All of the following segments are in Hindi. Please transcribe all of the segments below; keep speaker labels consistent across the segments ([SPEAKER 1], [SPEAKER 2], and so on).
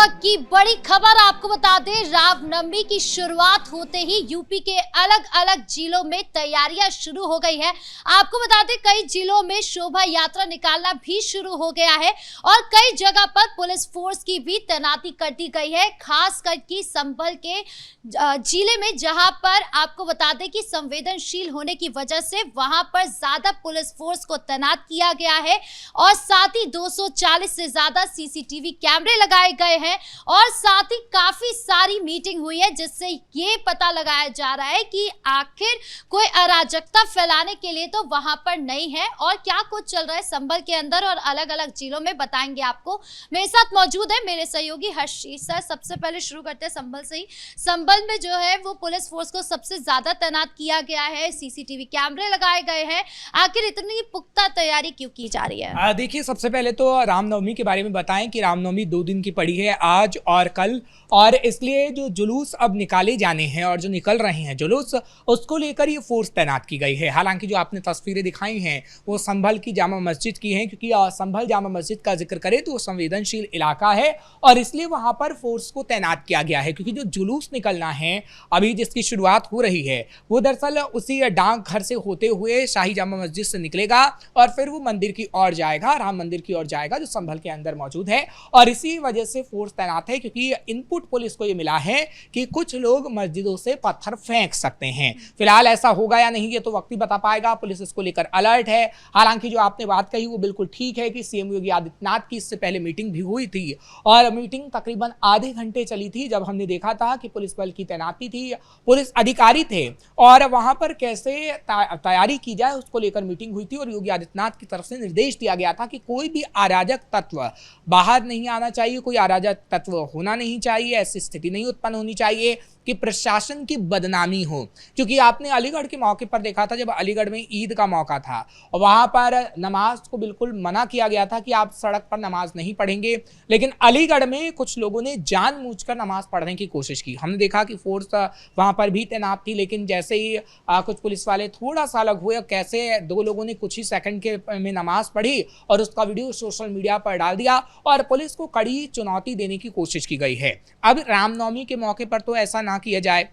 [SPEAKER 1] वक्त की बड़ी खबर आपको बता दें, रामनवमी की शुरुआत होते ही यूपी के अलग अलग जिलों में तैयारियां शुरू हो गई है। आपको बता दें, कई जिलों में शोभा यात्रा निकालना भी शुरू हो गया है और कई जगह पर पुलिस फोर्स की भी तैनाती कर दी गई है। खास करके संभल के जिले में, जहां पर आपको बता दें कि संवेदनशील होने की वजह से वहां पर ज्यादा पुलिस फोर्स को तैनात किया गया है और साथ ही 240 से ज्यादा सीसीटीवी कैमरे लगाए गए हैं और साथ ही काफी सारी मीटिंग हुई है, जिससे ये पता लगाया जा रहा है कि आखिर कोई अराजकता फैलाने के लिए तो वहां पर नहीं है। और क्या कुछ चल रहा है संभल के अंदर और अलग अलग जिलों में, बताएंगे आपको। मेरे साथ मौजूद है मेरे सहयोगी हर्षी सर। सबसे पहले शुरू करते हैं संभल से ही। संभल में जो है वो पुलिस फोर्स को सबसे ज्यादा तैनात किया गया है, सीसीटीवी कैमरे लगाए गए हैं। आखिर इतनी पुख्ता तैयारी क्यों की जा रही है?
[SPEAKER 2] देखिए, सबसे पहले तो रामनवमी के बारे में बताएं कि रामनवमी 2 दिन की पड़ी है, आज और कल, और इसलिए जो जुलूस अब निकाले जाने हैं और जो निकल रहे हैं जुलूस, उसको लेकर ये फोर्स तैनात की गई है। हालांकि जो आपने तस्वीरें दिखाई हैं वो संभल की जामा मस्जिद की हैं, क्योंकि संभल जामा मस्जिद का जिक्र करें तो वो संवेदनशील इलाका है और इसलिए वहां पर फोर्स को तैनात किया गया है। क्योंकि जो जुलूस निकलना है अभी, जिसकी शुरुआत हो रही है, वो दरअसल उसी डाक घर से होते हुए शाही जामा मस्जिद से निकलेगा और फिर वो मंदिर की ओर जाएगा, राम मंदिर की ओर जाएगा, जो संभल के अंदर मौजूद है। और इसी वजह से फोर्स तैनात है, क्योंकि इनपुट पुलिस को ये मिला है कि कुछ लोग मस्जिदों से पत्थर फेंक सकते हैं। फिलहाल ऐसा होगा या नहीं, ये तो वक्त ही बता पाएगा। पुलिस इसको लेकर अलर्ट है। हालांकि जो आपने बात कही वो बिल्कुल ठीक है कि सीएम योगी आदित्यनाथ की इससे पहले मीटिंग भी हुई थी और मीटिंग तकरीबन आधे घंटे चली थी, जब हमने देखा था कि पुलिस बल की तैनाती थी, पुलिस अधिकारी थे और वहां पर कैसे तैयारी की जाए उसको लेकर मीटिंग हुई थी। और योगी आदित्यनाथ की तरफ से निर्देश दिया गया था कि कोई भी अराजक तत्व बाहर नहीं आना चाहिए, कोई अराजक तत्व होना नहीं चाहिए, ऐसी स्थिति नहीं उत्पन्न होनी चाहिए कि प्रशासन की बदनामी हो। क्योंकि आपने अलीगढ़ के मौके पर देखा था, जब अलीगढ़ में ईद का मौका था और वहां पर नमाज को बिल्कुल मना किया गया था कि आप सड़क पर नमाज नहीं पढ़ेंगे, लेकिन अलीगढ़ में कुछ लोगों ने जानबूझकर नमाज पढ़ने की कोशिश की। हमने देखा कि फोर्स वहां पर भी तैनात थी, लेकिन जैसे ही कुछ पुलिस वाले थोड़ा सा अलग हुए, कैसे 2 लोगों ने कुछ ही सेकंड के में नमाज पढ़ी और उसका वीडियो सोशल मीडिया पर डाल दिया और पुलिस को कड़ी चुनौती देने की कोशिश की गई है। अब रामनवमी के मौके पर तो ऐसा ना किया जाए,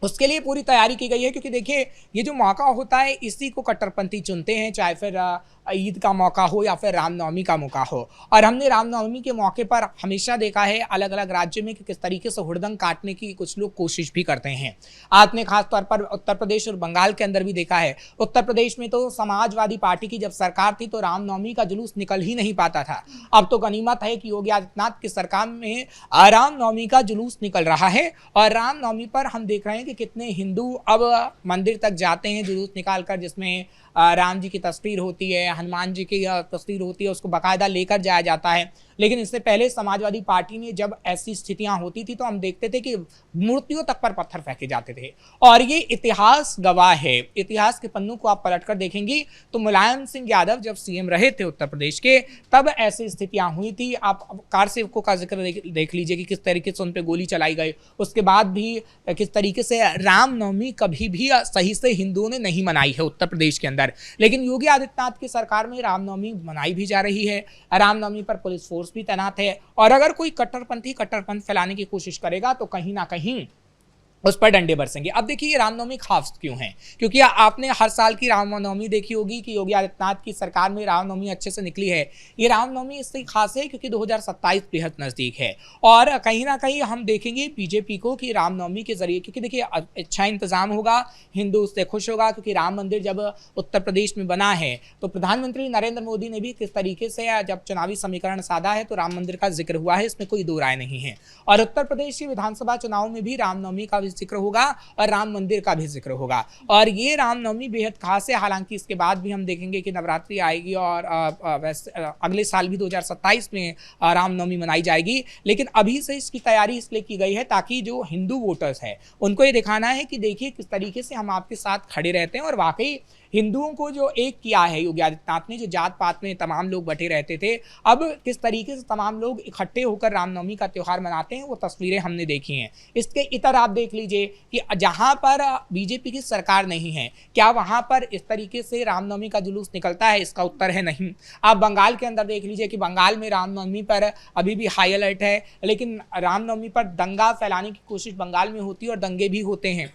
[SPEAKER 2] उसके लिए पूरी तैयारी की गई है। क्योंकि देखिए, ये जो मौका होता है इसी को कट्टरपंथी चुनते हैं, चाहे फिर ईद का मौका हो या फिर रामनवमी का मौका हो। और हमने रामनवमी के मौके पर हमेशा देखा है अलग अलग राज्य में कि किस तरीके से हुड़दंग काटने की कुछ लोग कोशिश भी करते हैं। आपने खास तौर पर उत्तर प्रदेश और बंगाल के अंदर भी देखा है। उत्तर प्रदेश में तो समाजवादी पार्टी की जब सरकार थी तो रामनवमी का जुलूस निकल ही नहीं पाता था। अब तो गनीमत है कि योगी आदित्यनाथ की सरकार में रामनवमी का जुलूस निकल रहा है और रामनवमी पर हम देख रहे हैं कि कितने हिंदू अब मंदिर तक जाते हैं जुलूस निकालकर, जिसमें राम जी की तस्वीर होती है, हनुमान जी की तस्वीर होती है, उसको बाकायदा लेकर जाया जाता है। लेकिन इससे पहले समाजवादी पार्टी में जब ऐसी स्थितियां होती थी तो हम देखते थे कि मूर्तियों तक पर पत्थर फेंके जाते थे। और ये इतिहास गवाह है। इतिहास के पन्नों को आप पलटकर देखेंगी तो मुलायम सिंह यादव जब सीएम रहे थे उत्तर प्रदेश के, तब ऐसी स्थितियां हुई थी। आप कार सेवकों का जिक्र देख लीजिए कि किस तरीके से उन पर गोली चलाई गई। उसके बाद भी किस तरीके से रामनवमी कभी भी सही से हिंदुओं ने नहीं मनाई है उत्तर प्रदेश के अंदर। लेकिन योगी आदित्यनाथ की सरकार में रामनवमी मनाई भी जा रही है। रामनवमी पर पुलिस फोर्स भी तैनात है और अगर कोई कट्टरपंथ फैलाने की कोशिश करेगा तो कहीं ना कहीं उस पर डंडे बरसेंगे। अब देखिए, ये रामनवमी खास क्यों है? क्योंकि आपने हर साल की रामनवमी देखी होगी कि योगी आदित्यनाथ की सरकार में रामनवमी अच्छे से निकली है। ये रामनवमी इससे खास है क्योंकि 2027 बेहद नजदीक है और कहीं ना कहीं हम देखेंगे बीजेपी को कि रामनवमी के जरिए, क्योंकि देखिए अच्छा इंतजाम होगा, हिंदू उससे खुश होगा। क्योंकि राम मंदिर जब उत्तर प्रदेश में बना है तो प्रधानमंत्री नरेंद्र मोदी ने भी किस तरीके से जब चुनावी समीकरण साधा है तो राम मंदिर का जिक्र हुआ है, इसमें कोई दो राय नहीं है। और उत्तर प्रदेश की विधानसभा चुनाव में भी रामनवमी का जिक्र होगा और राम मंदिर का भी जिक्र होगा और ये रामनवमी बेहद खास है। हालांकि इसके बाद भी हम देखेंगे कि नवरात्रि आएगी और अगले साल भी 2027 में रामनवमी मनाई जाएगी। लेकिन अभी से इसकी तैयारी इसलिए की गई है ताकि जो हिंदू वोटर्स है उनको ये दिखाना है कि देखिए किस तरीके से हम आपके साथ खड़े रहते हैं और वाकई हिंदुओं को जो एक किया है योगी आदित्यनाथ ने, जो जात पात में तमाम लोग बटे रहते थे, अब किस तरीके से तमाम लोग इकट्ठे होकर रामनवमी का त्यौहार मनाते हैं, वो तस्वीरें हमने देखी हैं। इसके इतर आप देख लीजिए कि जहां पर बीजेपी की सरकार नहीं है, क्या वहां पर इस तरीके से रामनवमी का जुलूस निकलता है? इसका उत्तर है नहीं। आप बंगाल के अंदर देख लीजिए कि बंगाल में रामनवमी पर अभी भी हाई अलर्ट है, लेकिन रामनवमी पर दंगा फैलाने की कोशिश बंगाल में होती है और दंगे भी होते हैं।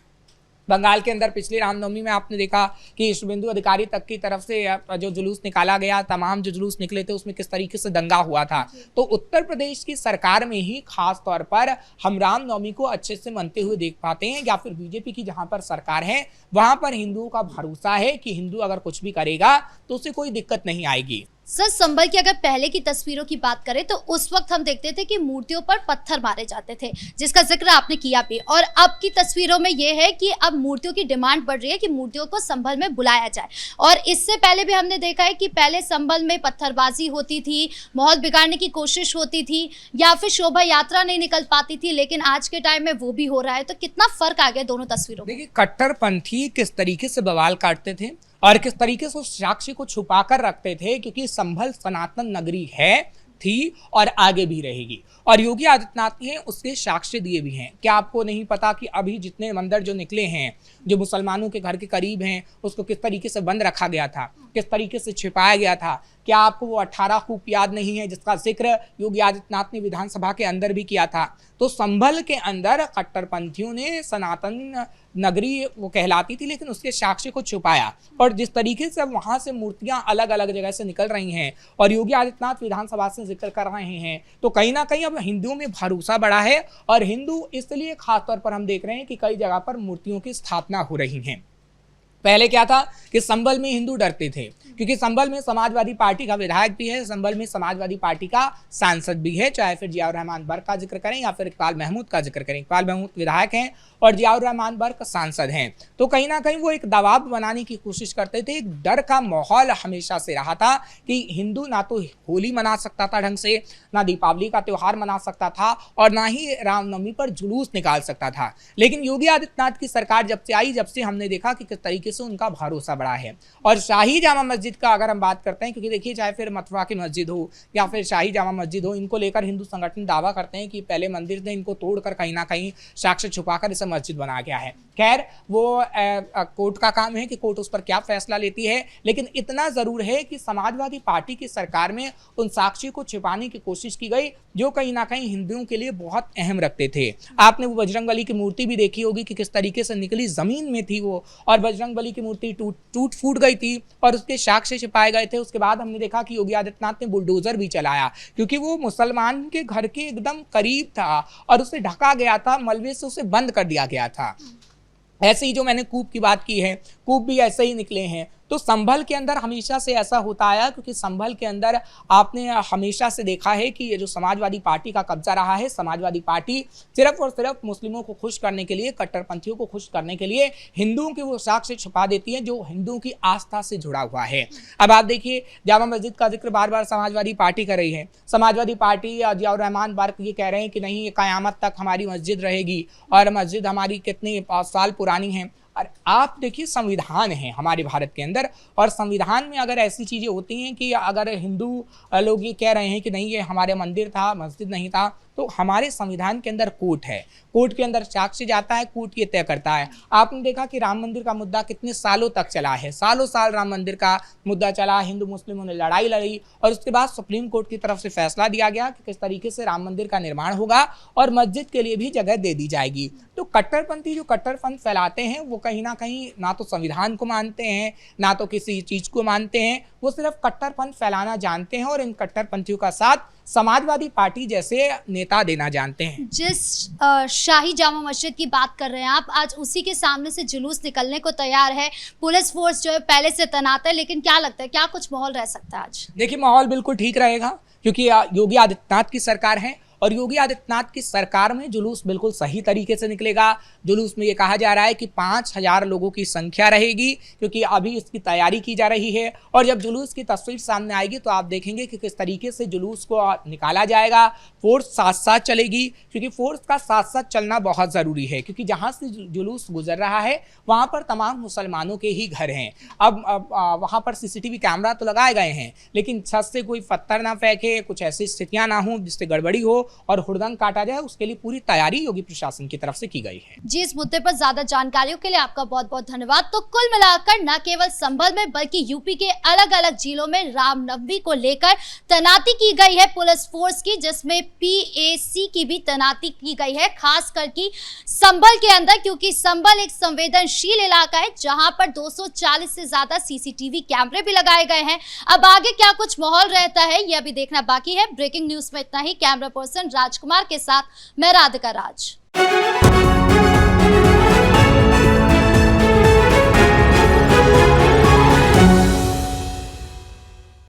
[SPEAKER 2] बंगाल के अंदर पिछली रामनवमी में आपने देखा कि शुभेंदु अधिकारी तक की तरफ से जो जुलूस निकाला गया, तमाम जो जुलूस निकले थे उसमें किस तरीके से दंगा हुआ था। तो उत्तर प्रदेश की सरकार में ही खास तौर पर हम रामनवमी को अच्छे से मनते हुए देख पाते हैं, या फिर बीजेपी की जहां पर सरकार है वहां पर हिंदुओं का भरोसा है कि हिंदू अगर कुछ भी करेगा तो उसे कोई दिक्कत नहीं आएगी।
[SPEAKER 1] सर, संभल की अगर पहले की तस्वीरों की बात करें तो उस वक्त हम देखते थे कि मूर्तियों पर पत्थर मारे जाते थे, जिसका जिक्र आपने किया भी, और अब की तस्वीरों में यह है कि अब मूर्तियों की डिमांड बढ़ रही है कि मूर्तियों को संभल में बुलाया जाए। और इससे पहले भी हमने देखा है कि पहले संभल में पत्थरबाजी होती थी, माहौल बिगाड़ने की कोशिश होती थी, या फिर शोभा यात्रा नहीं निकल पाती थी, लेकिन आज के टाइम में वो भी हो रहा है। तो कितना फर्क आ गया दोनों तस्वीरों में।
[SPEAKER 2] देखिए, कट्टरपंथी किस तरीके से बवाल काटते थे और किस तरीके से उस साक्ष्य को छुपा कर रखते थे, क्योंकि संभल सनातन नगरी है, थी और आगे भी रहेगी। और योगी आदित्यनाथ ने उसके साक्ष्य दिए भी हैं। क्या आपको नहीं पता कि अभी जितने मंदिर जो निकले हैं, जो मुसलमानों के घर के करीब हैं, उसको किस तरीके से बंद रखा गया था, किस तरीके से छिपाया गया था? क्या आपको वो 18 खूब याद नहीं है जिसका जिक्र योगी आदित्यनाथ ने विधानसभा के अंदर भी किया था? तो संभल के अंदर कट्टरपंथियों ने सनातन नगरी वो कहलाती थी, लेकिन उसके साक्ष्य को छुपाया। और जिस तरीके से वहां से मूर्तियां अलग अलग जगह से निकल रही हैं और योगी आदित्यनाथ विधानसभा से जिक्र कर रहे हैं, तो कहीं ना कहीं अब हिंदुओं में भरोसा बढ़ा है। और हिंदू इसलिए खासतौर पर हम देख रहे हैं कि कई जगह पर मूर्तियों की स्थापना हो रही है। पहले क्या था कि संभल में हिंदू डरते थे, क्योंकि संभल में समाजवादी पार्टी का विधायक भी है, संभल में समाजवादी पार्टी का सांसद भी है, चाहे फिर जियाउर रहमान बर्क का जिक्र करें या फिर इकबाल महमूद का जिक्र करें। इकबाल महमूद विधायक हैं और जियाउर रहमान बर्क सांसद हैं। तो कहीं ना कहीं वो एक दबाव बनाने की कोशिश करते थे। एक डर का माहौल हमेशा से रहा था कि हिंदू ना तो होली मना सकता था ढंग से, ना दीपावली का त्यौहार मना सकता था, और ना ही रामनवमी पर जुलूस निकाल सकता था। लेकिन योगी आदित्यनाथ की सरकार जब से आई, जब से हमने देखा कि किस तरीके से उनका भरोसा बढ़ा है। और शाही जामा मस्जिद का अगर हम बात करते हैं, क्योंकि देखिए चाहे फिर मथुरा की मस्जिद हो या फिर शाही जामा मस्जिद हो, इनको लेकर हिंदू संगठन दावा करते हैं कि पहले मंदिर थे, इनको तोड़कर कहीं ना कहीं साक्ष्य छुपाकर इसे मस्जिद बनाया गया है। खैर, वो कोर्ट का काम है कि कोर्ट उस पर क्या फैसला लेती है, लेकिन इतना जरूर है कि समाजवादी पार्टी की सरकार में उन साक्ष्य को छिपाने की कोशिश की गई जो कहीं ना कहीं हिंदुओं के लिए बहुत अहम रखते थे। आपने वो बजरंगबली की मूर्ति भी देखी होगी कि किस तरीके से निकली, जमीन में थी वो, और बजरंगबली की मूर्ति टूट फूट गई थी और उसके साक्ष्य छिपाए गए थे। उसके बाद हमने देखा कि योगी आदित्यनाथ ने बुलडोजर भी चलाया, क्योंकि वो मुसलमान के घर के एकदम करीब था और उसे ढका गया था, मलबे से उसे बंद कर दिया गया था। ऐसे ही जो मैंने कूप की बात की है, कूप भी ऐसे ही निकले हैं। तो संभल के अंदर हमेशा से ऐसा होता आया, क्योंकि संभल के अंदर आपने हमेशा से देखा है कि ये जो समाजवादी पार्टी का कब्जा रहा है, समाजवादी पार्टी सिर्फ और सिर्फ मुस्लिमों को खुश करने के लिए, कट्टरपंथियों को खुश करने के लिए हिंदुओं के वो साक्ष्य छुपा देती है जो हिंदुओं की आस्था से जुड़ा हुआ है। अब आप देखिए, जामा मस्जिद का जिक्र बार बार समाजवादी पार्टी कर रही है। समाजवादी पार्टी या जियाउर रहमान बर्क ये कह रहे हैं कि नहीं, ये कयामत तक हमारी मस्जिद रहेगी और मस्जिद हमारी कितनी साल पुरानी है। और आप देखिए, संविधान है हमारे भारत के अंदर, और संविधान में अगर ऐसी चीजें होती हैं कि अगर हिंदू लोग ये कह रहे हैं कि नहीं ये हमारे मंदिर था, मस्जिद नहीं था, तो हमारे संविधान के अंदर कोर्ट है, कोर्ट के अंदर साक्ष्य जाता है, कोर्ट ये तय करता है। आपने देखा कि राम मंदिर का मुद्दा कितने सालों तक चला है, सालों साल राम मंदिर का मुद्दा चला, हिंदू मुस्लिमों ने लड़ाई लड़ी और उसके बाद सुप्रीम कोर्ट की तरफ से फैसला दिया गया कि किस तरीके से राम मंदिर का निर्माण होगा और मस्जिद के लिए भी जगह दे दी जाएगी। तो कट्टरपंथी जो कट्टरपंथ फैलाते हैं वो कहीं ना कहीं ना तो संविधान को मानते हैं, ना तो किसी चीज को मानते हैं, वो सिर्फ कट्टरपंथ फैलाना जानते हैं और इन कट्टरपंथियों का साथ समाजवादी पार्टी जैसे नेता देना जानते हैं।
[SPEAKER 1] जिस शाही जामा मस्जिद की बात कर रहे हैं आप, आज उसी के सामने से जुलूस निकलने को तैयार है, पुलिस फोर्स जो है पहले से तैनात है, लेकिन क्या लगता है क्या कुछ माहौल रह सकता है आज?
[SPEAKER 2] देखिए, माहौल बिल्कुल ठीक रहेगा, क्योंकि योगी आदित्यनाथ की सरकार है और योगी आदित्यनाथ की सरकार में जुलूस बिल्कुल सही तरीके से निकलेगा। जुलूस में ये कहा जा रहा है कि 5000 लोगों की संख्या रहेगी, क्योंकि अभी इसकी तैयारी की जा रही है। और जब जुलूस की तस्वीर सामने आएगी तो आप देखेंगे कि किस तरीके से जुलूस को निकाला जाएगा। फोर्स साथ साथ चलेगी, क्योंकि फोर्स का साथ साथ चलना बहुत ज़रूरी है, क्योंकि जहाँ से जुलूस गुजर रहा है वहाँ पर तमाम मुसलमानों के ही घर हैं। अब वहाँ पर सीसीटीवी कैमरा तो लगाए गए हैं, लेकिन छत से कोई पत्थर ना फेंके, कुछ ऐसी स्थितियाँ ना हो जिससे गड़बड़ी हो और हुड़दंग काटा जाए, उसके लिए पूरी तैयारी योगी प्रशासन की तरफ से की गई है।
[SPEAKER 1] जी, इस मुद्दे पर ज्यादा जानकारियों के लिए आपका बहुत बहुत धन्यवाद। तो कुल मिलाकर न केवल संभल में बल्कि यूपी के अलग अलग जिलों में रामनवमी को लेकर तैनाती की गई है पुलिस फोर्स की, जिसमें पीएसी की भी तैनाती की गई है, खास करके संभल के अंदर, क्योंकि संभल एक संवेदनशील इलाका है जहां पर 240 से ज्यादा सीसीटीवी कैमरे भी लगाए गए हैं। अब आगे क्या कुछ माहौल रहता है ये अभी देखना बाकी है। ब्रेकिंग न्यूज में इतना ही। कैमरा पर्सन राजकुमार के साथ मैं राधिका राज।